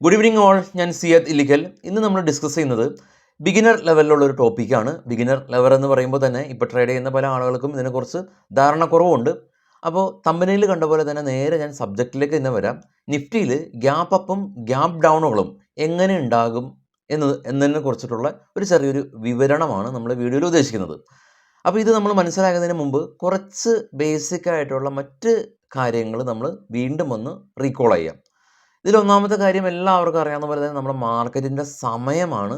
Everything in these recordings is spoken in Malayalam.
Good evening all. ഞാൻ സിയദ് ഇല്ലിക്കൽ. ഇന്ന് നമ്മൾ ഡിസ്കസ് ചെയ്യുന്നത് ബിഗിനർ ലെവലിലുള്ള ഒരു ടോപ്പിക്കാണ്. ബിഗിനർ ലെവൽ എന്ന് പറയുമ്പോൾ തന്നെ ഇപ്പോൾ ട്രേഡ് ചെയ്യുന്ന പല ആളുകൾക്കും ഇതിനെക്കുറിച്ച് ധാരണക്കുറവുണ്ട്. അപ്പോൾ തമ്പനയിൽ കണ്ട പോലെ തന്നെ നേരെ ഞാൻ സബ്ജക്റ്റിലേക്ക് തന്നെ വരാം. നിഫ്റ്റിയിൽ ഗ്യാപ്പ് അപ്പും ഗ്യാപ്പ് ഡൗണുകളും എങ്ങനെ ഉണ്ടാകും എന്നതിനെ കുറിച്ചിട്ടുള്ള ഒരു ചെറിയൊരു വിവരണമാണ് നമ്മൾ വീഡിയോയിൽ ഉദ്ദേശിക്കുന്നത്. അപ്പോൾ ഇത് നമ്മൾ മനസ്സിലാക്കുന്നതിന് മുമ്പ് കുറച്ച് ബേസിക് ആയിട്ടുള്ള മറ്റ് കാര്യങ്ങൾ നമ്മൾ വീണ്ടും ഒന്ന് റീകോൾ ചെയ്യാം. ഇതിലൊന്നാമത്തെ കാര്യം എല്ലാവർക്കും അറിയാവുന്ന പോലെ തന്നെ നമ്മുടെ മാർക്കറ്റിൻ്റെ സമയമാണ്.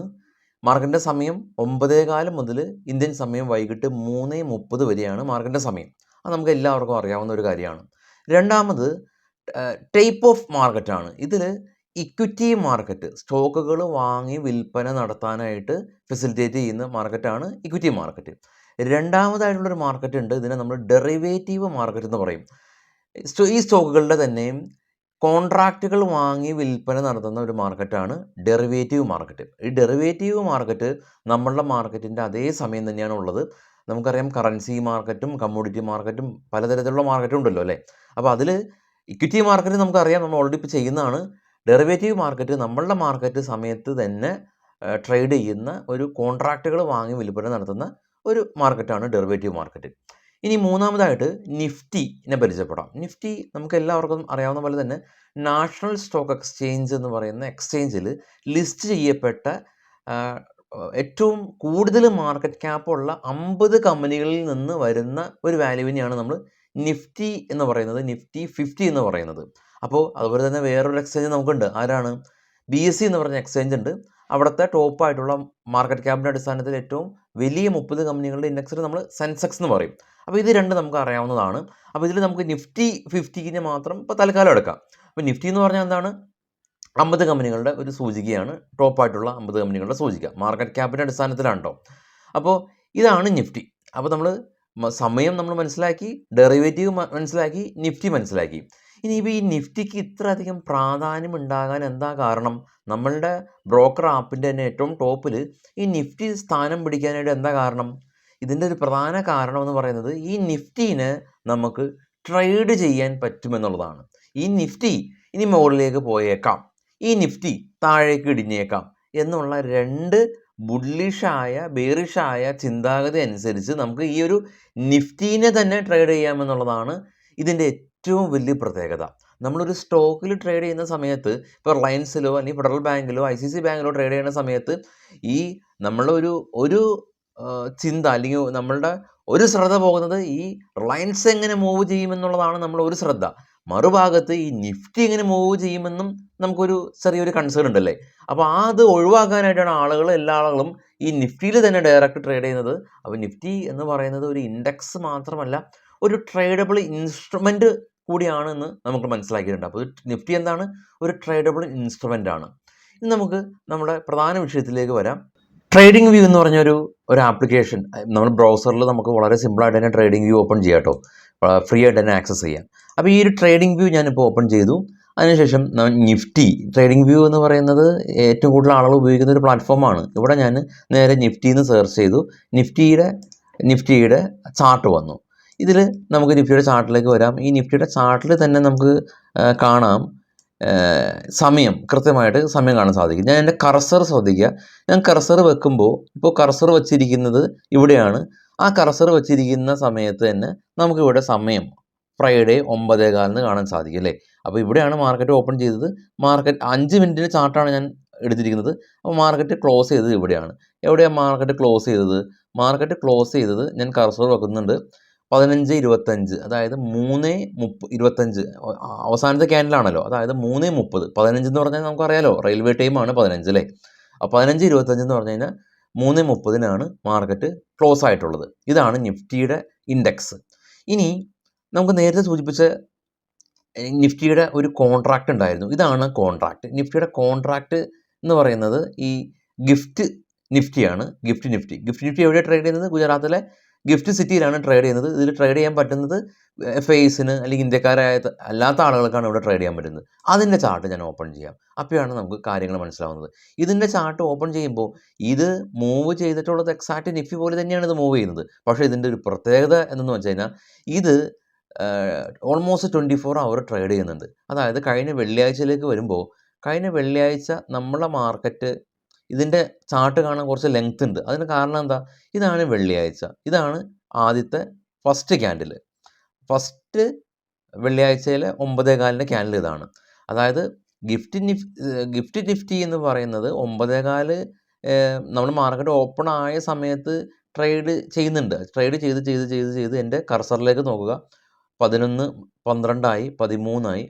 മാർക്കറ്റിൻ്റെ സമയം 9:15 മുതൽ ഇന്ത്യൻ സമയം വൈകിട്ട് 3:30 വരെയാണ് മാർക്കറ്റിൻ്റെ സമയം. അത് നമുക്ക് എല്ലാവർക്കും അറിയാവുന്ന ഒരു കാര്യമാണ്. രണ്ടാമത് ടൈപ്പ് ഓഫ് മാർക്കറ്റാണ്. ഇതിൽ ഇക്വിറ്റി മാർക്കറ്റ്, സ്റ്റോക്കുകൾ വാങ്ങി വിൽപ്പന നടത്താനായിട്ട് ഫെസിലിറ്റേറ്റ് ചെയ്യുന്ന മാർക്കറ്റാണ് ഇക്വിറ്റി മാർക്കറ്റ്. രണ്ടാമതായിട്ടുള്ളൊരു മാർക്കറ്റ് ഉണ്ട്, ഇതിനെ നമ്മൾ ഡെറിവേറ്റീവ് മാർക്കറ്റ് എന്ന് പറയും. ഈ സ്റ്റോക്കുകളുടെ തന്നെ കോൺട്രാക്റ്റുകൾ വാങ്ങി വിൽപ്പന നടത്തുന്ന ഒരു മാർക്കറ്റാണ് ഡെറിവേറ്റീവ് മാർക്കറ്റ്. ഈ ഡെറിവേറ്റീവ് മാർക്കറ്റ് നമ്മളുടെ മാർക്കറ്റിൻ്റെ അതേ സമയം തന്നെയാണ് ഉള്ളത്. നമുക്കറിയാം കറൻസി മാർക്കറ്റും കമ്മോഡിറ്റി മാർക്കറ്റും പലതരത്തിലുള്ള മാർക്കറ്റും ഉണ്ടല്ലോ അല്ലേ. അപ്പോൾ അതിൽ ഇക്വിറ്റി മാർക്കറ്റ് നമുക്കറിയാം, നമ്മൾ ഓൾറെഡി ഇപ്പോൾ ചെയ്യുന്നതാണ്. ഡെറിവേറ്റീവ് മാർക്കറ്റ് നമ്മളുടെ മാർക്കറ്റ് സമയത്ത് തന്നെ ട്രേഡ് ചെയ്യുന്ന ഒരു കോൺട്രാക്റ്റുകൾ വാങ്ങി വിൽപ്പന നടത്തുന്ന ഒരു മാർക്കറ്റാണ് ഡെറിവേറ്റീവ് മാർക്കറ്റ്. ഇനി മൂന്നാമതായിട്ട് നിഫ്റ്റിനെ പരിചയപ്പെടാം. നിഫ്റ്റി നമുക്ക് എല്ലാവർക്കും അറിയാവുന്ന പോലെ തന്നെ നാഷണൽ സ്റ്റോക്ക് എക്സ്ചേഞ്ച് എന്ന് പറയുന്ന എക്സ്ചേഞ്ചിൽ ലിസ്റ്റ് ചെയ്യപ്പെട്ട ഏറ്റവും കൂടുതൽ മാർക്കറ്റ് ക്യാപ്പുള്ള 50 കമ്പനികളിൽ നിന്ന് വരുന്ന ഒരു വാല്യൂവിനെയാണ് നമ്മൾ നിഫ്റ്റി എന്ന് പറയുന്നത്, നിഫ്റ്റി 50 എന്ന് പറയുന്നത്. അപ്പോൾ അതുപോലെ തന്നെ വേറൊരു എക്സ്ചേഞ്ച് നമുക്കുണ്ട്. ആരാണ്? BSE എന്ന് പറഞ്ഞ എക്സ്ചേഞ്ച് ഉണ്ട്. അവിടുത്തെ ടോപ്പായിട്ടുള്ള മാർക്കറ്റ് ക്യാപ്പിൻ്റെ അടിസ്ഥാനത്തിൽ ഏറ്റവും വലിയ 30 കമ്പനികളുടെ ഇൻഡെക്സിൽ നമ്മൾ സെൻസെക്സ് എന്ന് പറയും. അപ്പോൾ ഇത് രണ്ട് നമുക്ക് അറിയാവുന്നതാണ്. അപ്പോൾ ഇതിൽ നമുക്ക് നിഫ്റ്റി 50നെ മാത്രം ഇപ്പോൾ തൽക്കാലം എടുക്കാം. അപ്പോൾ നിഫ്റ്റി എന്ന് പറഞ്ഞാൽ എന്താണ്? 50 കമ്പനികളുടെ ഒരു സൂചികയാണ്, ടോപ്പായിട്ടുള്ള 50 കമ്പനികളുടെ സൂചിക. മാർക്കറ്റ് ക്യാപ്പിൻ്റെ അടിസ്ഥാനത്തിലാണ് കേട്ടോ. അപ്പോൾ ഇതാണ് നിഫ്റ്റി. അപ്പോൾ നമ്മൾ സമയം നമ്മൾ മനസ്സിലാക്കി, ഡെറിവേറ്റീവ് മനസ്സിലാക്കി, നിഫ്റ്റി മനസ്സിലാക്കി. ഇനിയിപ്പോൾ ഈ നിഫ്റ്റിക്ക് ഇത്ര അധികം പ്രാധാന്യം ഉണ്ടാകാൻ എന്താ കാരണം? നമ്മളുടെ ബ്രോക്കർ ആപ്പിൻ്റെ തന്നെ ഏറ്റവും ടോപ്പിൽ ഈ നിഫ്റ്റി സ്ഥാനം പിടിക്കാനായിട്ട് എന്താ കാരണം? ഇതിൻ്റെ ഒരു പ്രധാന കാരണം എന്ന് പറയുന്നത് ഈ നിഫ്റ്റീനെ നമുക്ക് ട്രേഡ് ചെയ്യാൻ പറ്റുമെന്നുള്ളതാണ്. ഈ നിഫ്റ്റി ഇനി മുകളിലേക്ക് പോയേക്കാം, ഈ നിഫ്റ്റി താഴേക്ക് ഇടിഞ്ഞേക്കാം എന്നുള്ള രണ്ട് ബുള്ളിഷായ ബേറിഷായ ചിന്താഗതി അനുസരിച്ച് നമുക്ക് ഈ ഒരു നിഫ്റ്റീനെ തന്നെ ട്രേഡ് ചെയ്യാമെന്നുള്ളതാണ് ഇതിൻ്റെ ഏറ്റവും വലിയ പ്രത്യേകത. നമ്മളൊരു സ്റ്റോക്കിൽ ട്രേഡ് ചെയ്യുന്ന സമയത്ത്, ഇപ്പോൾ റിലയൻസിലോ അല്ലെങ്കിൽ ഫെഡറൽ ബാങ്കിലോ ICICI ബാങ്കിലോ ട്രേഡ് ചെയ്യുന്ന സമയത്ത് ഈ നമ്മളുടെ ഒരു ചിന്ത അല്ലെങ്കിൽ നമ്മളുടെ ഒരു ശ്രദ്ധ പോകുന്നത് ഈ റിലയൻസ് എങ്ങനെ മൂവ് ചെയ്യുമെന്നുള്ളതാണ് നമ്മൾ ഒരു ശ്രദ്ധ. മറുഭാഗത്ത് ഈ നിഫ്റ്റി എങ്ങനെ മൂവ് ചെയ്യുമെന്നും നമുക്കൊരു ചെറിയൊരു കൺസേൺ ഉണ്ടല്ലേ. അപ്പോൾ അത് ഒഴിവാക്കാനായിട്ടാണ് എല്ലാ ആളുകളും ഈ നിഫ്റ്റിയിൽ തന്നെ ഡയറക്റ്റ് ട്രേഡ് ചെയ്യുന്നത്. അപ്പോൾ നിഫ്റ്റി എന്ന് പറയുന്നത് ഒരു ഇൻഡെക്സ് മാത്രമല്ല, ഒരു ട്രേഡബിൾ ഇൻസ്ട്രുമെൻറ്റ് കൂടിയാണെന്ന് നമുക്ക് മനസ്സിലാക്കിയിട്ടുണ്ട്. അപ്പോൾ നിഫ്റ്റി എന്താണ്? ഒരു ട്രേഡബിൾ ഇൻസ്ട്രുമെൻ്റ് ആണ്. ഇനി നമുക്ക് നമ്മുടെ പ്രധാന വിഷയത്തിലേക്ക് വരാം. ട്രേഡിംഗ് വ്യൂ എന്ന് പറഞ്ഞൊരു ആപ്ലിക്കേഷൻ നമ്മൾ ബ്രൗസറിൽ നമുക്ക് വളരെ സിമ്പിളായിട്ട് തന്നെ ട്രേഡിംഗ് വ്യൂ ഓപ്പൺ ചെയ്യാം കേട്ടോ. ഫ്രീ ആയിട്ട് തന്നെ ആക്സസ് ചെയ്യാം. അപ്പോൾ ഈ ഒരു ട്രേഡിംഗ് വ്യൂ ഞാനിപ്പോൾ ഓപ്പൺ ചെയ്തു. അതിനുശേഷം നിഫ്റ്റി ട്രേഡിംഗ് വ്യൂ എന്ന് പറയുന്നത് ഏറ്റവും കൂടുതൽ ആളുകൾ ഉപയോഗിക്കുന്ന ഒരു പ്ലാറ്റ്ഫോമാണ്. ഇവിടെ ഞാൻ നേരെ നിഫ്റ്റിന്ന് സെർച്ച് ചെയ്തു. നിഫ്റ്റിയുടെ ചാർട്ട് വന്നു. ഇതിൽ നമുക്ക് നിഫ്റ്റിയുടെ ചാർട്ടിലേക്ക് വരാം. ഈ നിഫ്റ്റിയുടെ ചാർട്ടിൽ തന്നെ നമുക്ക് കാണാം സമയം, കൃത്യമായിട്ട് സമയം കാണാൻ സാധിക്കും. ഞാൻ എൻ്റെ കർസർ ശ്രദ്ധിക്കുക. ഞാൻ കർസർ വെക്കുമ്പോൾ ഇപ്പോൾ കർസർ വെച്ചിരിക്കുന്നത് ഇവിടെയാണ്. ആ കർസർ വെച്ചിരിക്കുന്ന സമയത്ത് തന്നെ നമുക്കിവിടെ സമയം ഫ്രൈഡേ 9:15 കാണാൻ സാധിക്കും അല്ലേ. അപ്പോൾ ഇവിടെയാണ് മാർക്കറ്റ് ഓപ്പൺ ചെയ്തത്. മാർക്കറ്റ് 5 മിനിറ്റിൻ്റെ ചാർട്ടാണ് ഞാൻ എടുത്തിരിക്കുന്നത്. അപ്പോൾ മാർക്കറ്റ് ക്ലോസ് ചെയ്തത് ഇവിടെയാണ്. എവിടെയാണ് മാർക്കറ്റ് ക്ലോസ് ചെയ്തത്? മാർക്കറ്റ് ക്ലോസ് ചെയ്തത് ഞാൻ കർസർ വെക്കുന്നുണ്ട് 15:25, അതായത് 3:25 അവസാനത്തെ ക്യാൻഡിലാണല്ലോ. അതായത് 3:30. 15 എന്ന് പറഞ്ഞാൽ നമുക്കറിയാലോ റെയിൽവേ ടൈമാണ് 15 അല്ലേ. അപ്പോൾ 15:25 എന്ന് പറഞ്ഞു കഴിഞ്ഞാൽ 3:30 മാർക്കറ്റ് ക്ലോസ് ആയിട്ടുള്ളത്. ഇതാണ് നിഫ്റ്റിയുടെ ഇൻഡെക്സ്. ഇനി നമുക്ക് നേരത്തെ സൂചിപ്പിച്ച നിഫ്റ്റിയുടെ ഒരു കോൺട്രാക്റ്റ് ഉണ്ടായിരുന്നു. ഇതാണ് കോൺട്രാക്റ്റ്. നിഫ്റ്റിയുടെ കോൺട്രാക്റ്റ് എന്ന് പറയുന്നത് ഈ ഗിഫ്റ്റ് നിഫ്റ്റിയാണ്. ഗിഫ്റ്റ് നിഫ്റ്റി എവിടെയാണ് ട്രേഡ് ചെയ്യുന്നത്? ഗുജറാത്തിലെ ഗിഫ്റ്റ് സിറ്റിയിലാണ് ട്രേഡ് ചെയ്യുന്നത്. ഇതിൽ ട്രേഡ് ചെയ്യാൻ പറ്റുന്നത് FISന് അല്ലെങ്കിൽ ഇന്ത്യക്കാരായ അല്ലാത്ത ആളുകൾക്കാണ് ഇവിടെ ട്രേഡ് ചെയ്യാൻ പറ്റുന്നത്. അതിൻ്റെ ചാർട്ട് ഞാൻ ഓപ്പൺ ചെയ്യാം. അപ്പോഴാണ് നമുക്ക് കാര്യങ്ങൾ മനസ്സിലാവുന്നത്. ഇതിൻ്റെ ചാർട്ട് ഓപ്പൺ ചെയ്യുമ്പോൾ ഇത് മൂവ് ചെയ്തിട്ടുള്ളത് എക്സാക്റ്റ് നിഫ്റ്റി പോലെ തന്നെയാണ് ഇത് മൂവ് ചെയ്യുന്നത്. പക്ഷേ ഇതിൻ്റെ ഒരു പ്രത്യേകത എന്തെന്ന് വെച്ച് കഴിഞ്ഞാൽ ഇത് ഓൾമോസ്റ്റ് 24 അവർ ട്രേഡ് ചെയ്യുന്നുണ്ട്. അതായത് കഴിഞ്ഞ വെള്ളിയാഴ്ചയിലേക്ക് വരുമ്പോൾ കഴിഞ്ഞ വെള്ളിയാഴ്ച നമ്മളെ മാർക്കറ്റ് ഇതിൻ്റെ ചാർട്ട് കാണാൻ കുറച്ച് ലെങ്ത് ഉണ്ട്. അതിന് കാരണം എന്താ? ഇതാണ് വെള്ളിയാഴ്ച, ഇതാണ് ആദ്യത്തെ ഫസ്റ്റ് ക്യാൻഡിൽ. ഫസ്റ്റ് വെള്ളിയാഴ്ചയിലെ 9:15 ക്യാൻഡിൽ ഇതാണ്. അതായത് ഗിഫ്റ്റ് നിഫ്റ്റി എന്ന് പറയുന്നത് 9:15 നമ്മുടെ മാർക്കറ്റ് ഓപ്പൺ ആയ സമയത്ത് ട്രേഡ് ചെയ്യുന്നുണ്ട്. ട്രേഡ് ചെയ്ത് എൻ്റെ കർസറിലേക്ക് നോക്കുക. 11, 12 13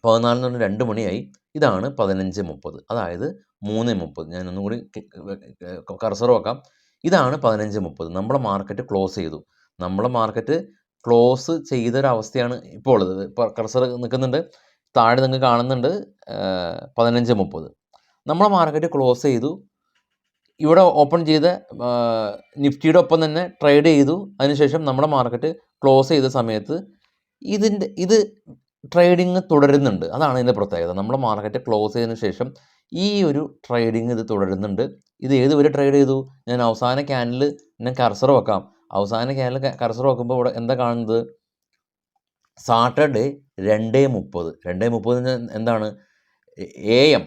14 2 മണിയായി. ഇതാണ് 15:30, അതായത് 3:30. ഞാനൊന്നും കൂടി കർസർ വെക്കാം. ഇതാണ് 15:30. നമ്മളെ മാർക്കറ്റ് ക്ലോസ് ചെയ്തു. നമ്മളെ മാർക്കറ്റ് ക്ലോസ് ചെയ്തൊരവസ്ഥയാണ് ഇപ്പോൾ ഉള്ളത്. ഇപ്പോൾ കർസർ നിൽക്കുന്നുണ്ട്, താഴെ നിങ്ങൾക്ക് കാണുന്നുണ്ട് 15:30. നമ്മളെ മാർക്കറ്റ് ക്ലോസ് ചെയ്തു. ഇവിടെ ഓപ്പൺ ചെയ്ത നിഫ്റ്റിയുടെ ഒപ്പം തന്നെ ട്രേഡ് ചെയ്തു. അതിനുശേഷം നമ്മുടെ മാർക്കറ്റ് ക്ലോസ് ചെയ്ത സമയത്ത് ഇത് ട്രേഡിങ് തുടരുന്നുണ്ട്. അതാണ് ഇതിൻ്റെ പ്രത്യേകത. നമ്മുടെ മാർക്കറ്റ് ക്ലോസ് ചെയ്തതിന് ശേഷം ഈ ഒരു ട്രേഡിങ് ഇത് തുടരുന്നുണ്ട്. ഇത് ഏതുവരെ ട്രേഡ് ചെയ്തു? ഞാൻ അവസാന ക്യാൻഡിൽ ഞാൻ കർസർ വെക്കാം. അവസാന ക്യാൻഡിൽ കർസർ വെക്കുമ്പോൾ ഇവിടെ എന്താ കാണുന്നത്? സാറ്റർഡേ 2:30. 2:30 എന്താണ്? AM.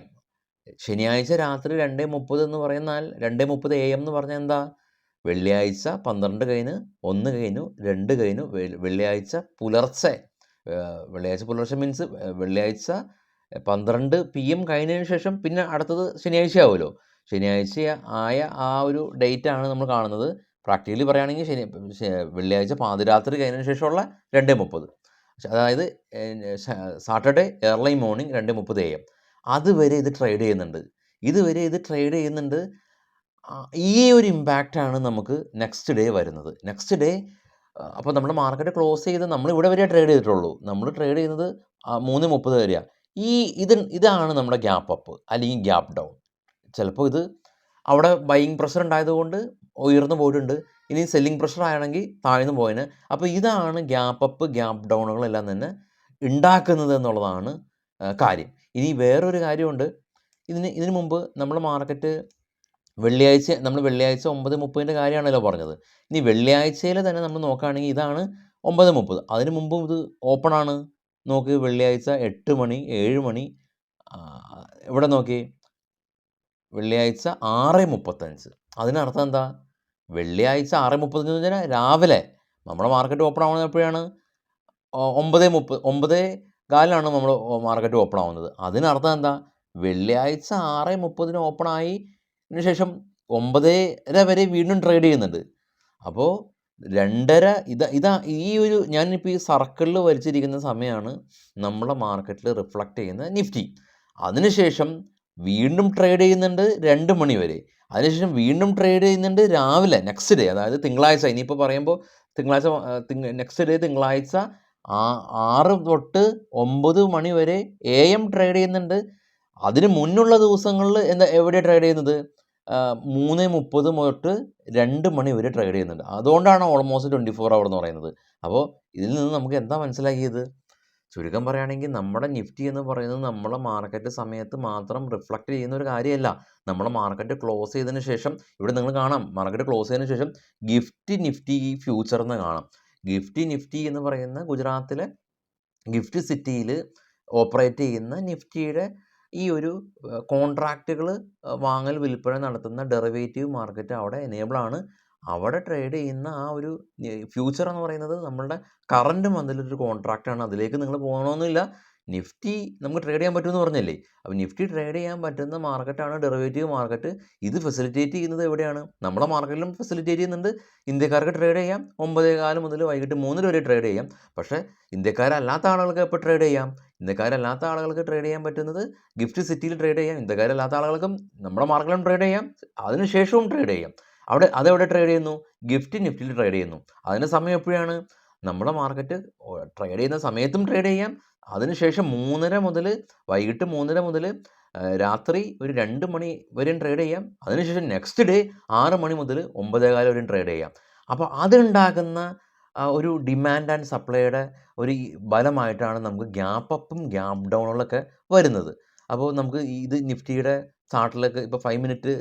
ശനിയാഴ്ച രാത്രി 2:30 എന്ന് പറഞ്ഞാൽ 2:30 AM എന്ന് പറഞ്ഞാൽ എന്താ? വെള്ളിയാഴ്ച 12 കഴിഞ്ഞ് 1 കഴിഞ്ഞു 2 കഴിഞ്ഞു വെള്ളിയാഴ്ച പുലർച്ചെ. വെള്ളിയാഴ്ച പുലർച്ചെ മീൻസ് വെള്ളിയാഴ്ച 12 PM കഴിഞ്ഞതിന് ശേഷം പിന്നെ അടുത്തത് ശനിയാഴ്ച ആവുമല്ലോ. ശനിയാഴ്ച ആയ ആ ഒരു ഡേറ്റാണ് നമ്മൾ കാണുന്നത്. പ്രാക്ടിക്കലി പറയുകയാണെങ്കിൽ വെള്ളിയാഴ്ച പാതിരാത്രി കഴിഞ്ഞതിന് ശേഷമുള്ള 2:30, അതായത് സാറ്റർഡേ ഏർലി മോർണിംഗ് 2:30 AM. അതുവരെ ഇത് ട്രേഡ് ചെയ്യുന്നുണ്ട്. ഈ ഒരു ഇമ്പാക്റ്റാണ് നമുക്ക് നെക്സ്റ്റ് ഡേ വരുന്നത്. നെക്സ്റ്റ് ഡേ അപ്പോൾ നമ്മുടെ മാർക്കറ്റ് ക്ലോസ് ചെയ്ത് നമ്മൾ ഇവിടെ വരെ ട്രേഡ് ചെയ്തിട്ടുള്ളൂ. നമ്മൾ ട്രേഡ് ചെയ്യുന്നത് 3:30 വരെയാണ്. ഇതാണ് നമ്മുടെ ഗ്യാപ്പ് അപ്പ് അല്ലെങ്കിൽ ഗ്യാപ്പ് ഡൗൺ. ചിലപ്പോൾ ഇത് അവിടെ ബൈയിങ് പ്രഷർ ഉണ്ടായതുകൊണ്ട് ഉയർന്നു പോയിട്ടുണ്ട്. ഇനി സെല്ലിംഗ് പ്രഷർ ആണെങ്കിൽ താഴ്ന്നു പോയതിന്. അപ്പോൾ ഇതാണ് ഗ്യാപ്പ് അപ്പ് ഗ്യാപ്പ് ഡൗണുകളെല്ലാം തന്നെ ഉണ്ടാക്കുന്നത് എന്നുള്ളതാണ് കാര്യം. ഇനി വേറൊരു കാര്യമുണ്ട്. ഇതിന് മുമ്പ് നമ്മുടെ മാർക്കറ്റ് വെള്ളിയാഴ്ച 9:30 കാര്യമാണല്ലോ പറഞ്ഞത്. ഇനി വെള്ളിയാഴ്ചയിൽ തന്നെ നമ്മൾ നോക്കുകയാണെങ്കിൽ ഇതാണ് 9:30. അതിന് മുമ്പും ഇത് ഓപ്പൺ ആണ്. നോക്ക്, വെള്ളിയാഴ്ച 8 മണി 7 മണി. ഇവിടെ നോക്കി, വെള്ളിയാഴ്ച 6:35. അതിനർത്ഥം എന്താ? വെള്ളിയാഴ്ച 6:35 എന്ന് പറഞ്ഞാൽ രാവിലെ നമ്മുടെ മാർക്കറ്റ് ഓപ്പൺ ആവുന്നത് എപ്പോഴാണ്? 9:30 9:15 നമ്മൾ മാർക്കറ്റ് ഓപ്പൺ ആവുന്നത്. അതിനർത്ഥം എന്താ? വെള്ളിയാഴ്ച 6:30 ഓപ്പൺ ആയതിനു ശേഷം 9:30 വരെ വീണ്ടും ട്രേഡ് ചെയ്യുന്നുണ്ട്. അപ്പോൾ 2:30 ഈ ഒരു ഞാനിപ്പോൾ ഈ സർക്കിളിൽ വരച്ചിരിക്കുന്ന സമയമാണ് നമ്മളെ മാർക്കറ്റിൽ റിഫ്ലക്റ്റ് ചെയ്യുന്ന നിഫ്റ്റി. അതിനുശേഷം വീണ്ടും ട്രേഡ് ചെയ്യുന്നുണ്ട് 2 മണി വരെ. അതിനുശേഷം വീണ്ടും ട്രേഡ് ചെയ്യുന്നുണ്ട് രാവിലെ നെക്സ്റ്റ് ഡേ, അതായത് തിങ്കളാഴ്ച. ഇനിയിപ്പോൾ പറയുമ്പോൾ തിങ്കളാഴ്ച നെക്സ്റ്റ് ഡേ തിങ്കളാഴ്ച 6 തൊട്ട് 9 മണി വരെ AM ട്രേഡ് ചെയ്യുന്നുണ്ട്. അതിന് മുന്നുള്ള ദിവസങ്ങളിൽ എവിടെ ട്രേഡ് ചെയ്യുന്നത്? 3:30 തൊട്ട് 2 മണി വരെ ട്രേഡ് ചെയ്യുന്നുണ്ട്. അതുകൊണ്ടാണ് ഓൾമോസ്റ്റ് 24 അവർ എന്ന് പറയുന്നത്. അപ്പോൾ ഇതിൽ നിന്ന് നമുക്ക് എന്താ മനസ്സിലാക്കിയത്? ചുരുക്കം പറയുകയാണെങ്കിൽ നമ്മുടെ നിഫ്റ്റി എന്ന് പറയുന്നത് നമ്മളെ മാർക്കറ്റ് സമയത്ത് മാത്രം റിഫ്ലക്റ്റ് ചെയ്യുന്ന ഒരു കാര്യമല്ല. നമ്മളെ മാർക്കറ്റ് ക്ലോസ് ചെയ്തതിന് ശേഷം ഇവിടെ നിങ്ങൾ കാണാം, മാർക്കറ്റ് ക്ലോസ് ചെയ്തതിന് ശേഷം ഗിഫ്റ്റ് നിഫ്റ്റി ഫ്യൂച്ചർ എന്ന് കാണാം. ഗിഫ്റ്റ് നിഫ്റ്റി എന്ന് പറയുന്ന ഗുജറാത്തിലെ ഗിഫ്റ്റ് സിറ്റിയിൽ ഓപ്പറേറ്റ് ചെയ്യുന്ന നിഫ്റ്റിയുടെ ഈ ഒരു കോൺട്രാക്റ്റുകൾ വാങ്ങൽ വിൽപ്പന നടത്തുന്ന ഡെറിവേറ്റീവ് മാർക്കറ്റ് അവിടെ എനേബിളാണ്. അവിടെ ട്രേഡ് ചെയ്യുന്ന ആ ഒരു ഫ്യൂച്ചർ എന്ന് പറയുന്നത് നമ്മളുടെ കറൻറ്റ് മന്തിലൊരു കോൺട്രാക്റ്റാണ്. അതിലേക്ക് നിങ്ങൾ പോകണമെന്നില്ല. നിഫ്റ്റി നമുക്ക് ട്രേഡ് ചെയ്യാൻ പറ്റുമെന്ന് പറഞ്ഞല്ലേ. അപ്പോൾ നിഫ്റ്റി ട്രേഡ് ചെയ്യാൻ പറ്റുന്ന മാർക്കറ്റാണ് ഡെറിവേറ്റീവ് മാർക്കറ്റ്. ഇത് ഫെസിലിറ്റേറ്റ് ചെയ്യുന്നത് എവിടെയാണ്? നമ്മുടെ മാർക്കറ്റിലും ഫെസിലിറ്റേറ്റ് ചെയ്യുന്നുണ്ട്. ഇന്ത്യക്കാർക്ക് ട്രേഡ് ചെയ്യാം. 9:15 മുതൽ വൈകിട്ട് 3 വരെ ട്രേഡ് ചെയ്യാം. പക്ഷേ ഇന്ത്യക്കാരല്ലാത്ത ആളുകൾക്ക് എപ്പോൾ ട്രേഡ് ചെയ്യാം? ഇന്ത്യക്കാരല്ലാത്ത ആളുകൾക്ക് ട്രേഡ് ചെയ്യാൻ പറ്റുന്നത് ഗിഫ്റ്റ് സിറ്റിയിൽ ട്രേഡ് ചെയ്യാം. ഇന്ത്യക്കാരല്ലാത്ത ആളുകൾക്കും നമ്മുടെ മാർക്കറ്റിലും ട്രേഡ് ചെയ്യാം. അതിനുശേഷവും ട്രേഡ് ചെയ്യാം. അതെവിടെ ട്രേഡ് ചെയ്യുന്നു? ഗിഫ്റ്റ് നിഫ്റ്റിയിൽ ട്രേഡ് ചെയ്യുന്നു. അതിന് സമയം എപ്പോഴാണ്? നമ്മുടെ മാർക്കറ്റ് ട്രേഡ് ചെയ്യുന്ന സമയത്തും ട്രേഡ് ചെയ്യാം. അതിനുശേഷം 3:30 മുതൽ വൈകിട്ട് 3:30 മുതൽ രാത്രി ഒരു 2 മണി വരെയും ട്രേഡ് ചെയ്യാം. അതിനുശേഷം നെക്സ്റ്റ് ഡേ 6 മണി മുതൽ 9:15 വരെയും ട്രേഡ് ചെയ്യാം. അപ്പോൾ അതുണ്ടാക്കുന്ന ഒരു ഡിമാൻഡ് ആൻഡ് സപ്ലൈയുടെ ഒരു ബലമായിട്ടാണ് നമുക്ക് ഗ്യാപ്പ് അപ്പും ഗ്യാപ്പ് ഡൗണുകളൊക്കെ വരുന്നത്. അപ്പോൾ നമുക്ക് ഇത് നിഫ്റ്റിയുടെ ചാർട്ടിലേക്ക് ഇപ്പോൾ 5 മിനിറ്റ്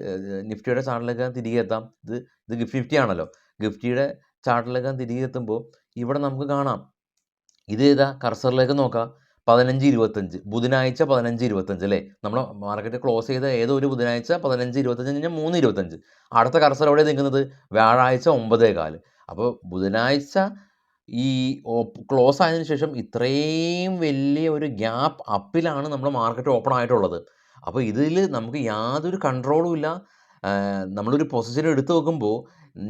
നിഫ്റ്റിയുടെ ചാർട്ടിലേക്ക് തിരികെ എത്താം. ഇത് ഗിഫ്റ്റ് നിഫ്റ്റി ആണല്ലോ. ഗിഫ്റ്റിയുടെ ചാർട്ടിലേക്ക് തിരികെ എത്തുമ്പോൾ ഇവിടെ നമുക്ക് കാണാം, ഇത് കർസറിലേക്ക് നോക്കാം. 15-25 ബുധനാഴ്ച 15-25 അല്ലേ? നമ്മൾ മാർക്കറ്റ് ക്ലോസ് ചെയ്ത ഏതോ ഒരു ബുധനാഴ്ച 15-25 കഴിഞ്ഞാൽ 3-25. അടുത്ത കർസർ എവിടെയാണ് നിൽക്കുന്നത്? വ്യാഴാഴ്ച 9:15. അപ്പോൾ ബുധനാഴ്ച ഈ ക്ലോസ് ആയതിനു ശേഷം ഇത്രയും വലിയ ഒരു ഗ്യാപ്പ് അപ്പിലാണ് നമ്മുടെ മാർക്കറ്റ് ഓപ്പൺ ആയിട്ടുള്ളത്. അപ്പോൾ ഇതിൽ നമുക്ക് യാതൊരു കൺട്രോളും ഇല്ല. നമ്മളൊരു പൊസിഷൻ എടുത്ത് നോക്കുമ്പോൾ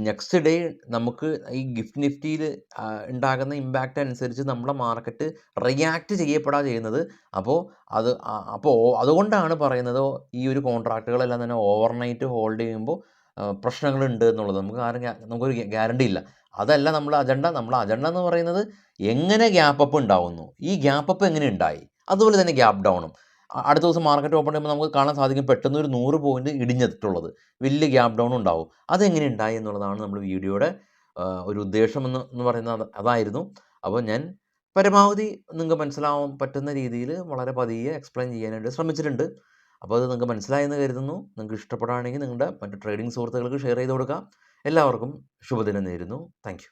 നെക്സ്റ്റ് ഡേ നമുക്ക് ഈ ഗിഫ്റ്റ് നിഫ്റ്റിയിൽ ഉണ്ടാകുന്ന ഇമ്പാക്റ്റ് അനുസരിച്ച് നമ്മുടെ മാർക്കറ്റ് റിയാക്ട് ചെയ്യപ്പെടാ ചെയ്യുന്നത്. അപ്പോൾ അതുകൊണ്ടാണ് പറയുന്നത് ഈ ഒരു കോൺട്രാക്റ്റുകളെല്ലാം തന്നെ ഓവർനൈറ്റ് ഹോൾഡ് ചെയ്യുമ്പോൾ പ്രശ്നങ്ങളുണ്ട് എന്നുള്ളത്. നമുക്കൊരു ഗ്യാരണ്ടി ഇല്ല. അതല്ല നമ്മുടെ അജണ്ട എന്ന് പറയുന്നത് എങ്ങനെ ഗ്യാപ്പ് അപ്പ് ഉണ്ടാവുന്നു, ഈ ഗ്യാപ്പ് അപ്പ് എങ്ങനെ ഉണ്ടായി, അതുപോലെ തന്നെ ഗ്യാപ്പ് ഡൗണും. അടുത്ത ദിവസം മാർക്കറ്റ് ഓപ്പൺ ചെയ്യുമ്പോൾ നമുക്ക് കാണാൻ സാധിക്കും പെട്ടെന്ന് ഒരു 100 പോയിന്റ് ഇടിഞ്ഞിട്ടുള്ളത്, വലിയ ഗ്യാപ്പ് ഡൗൺ ഉണ്ടാവും. അതെങ്ങനെ ഉണ്ടായി എന്നുള്ളതാണ് നമ്മൾ വീഡിയോയുടെ ഒരു ഉദ്ദേശം എന്ന് പറയുന്നത് അതായിരുന്നു. അപ്പോൾ ഞാൻ പരമാവധി നിങ്ങൾക്ക് മനസ്സിലാവാൻ പറ്റുന്ന രീതിയിൽ വളരെ പതിയെ എക്സ്പ്ലെയിൻ ചെയ്യാനായിട്ട് ശ്രമിച്ചിട്ടുണ്ട്. അപ്പോൾ അത് നിങ്ങൾക്ക് മനസ്സിലായെന്ന് കരുതുന്നു. നിങ്ങൾക്ക് ഇഷ്ടപ്പെടുകയാണെങ്കിൽ നിങ്ങളുടെ മറ്റ് ട്രേഡിംഗ് സുഹൃത്തുക്കൾക്ക് ഷെയർ ചെയ്ത് കൊടുക്കുക. എല്ലാവർക്കും ശുഭദിനം നേരുന്നു. Thank you.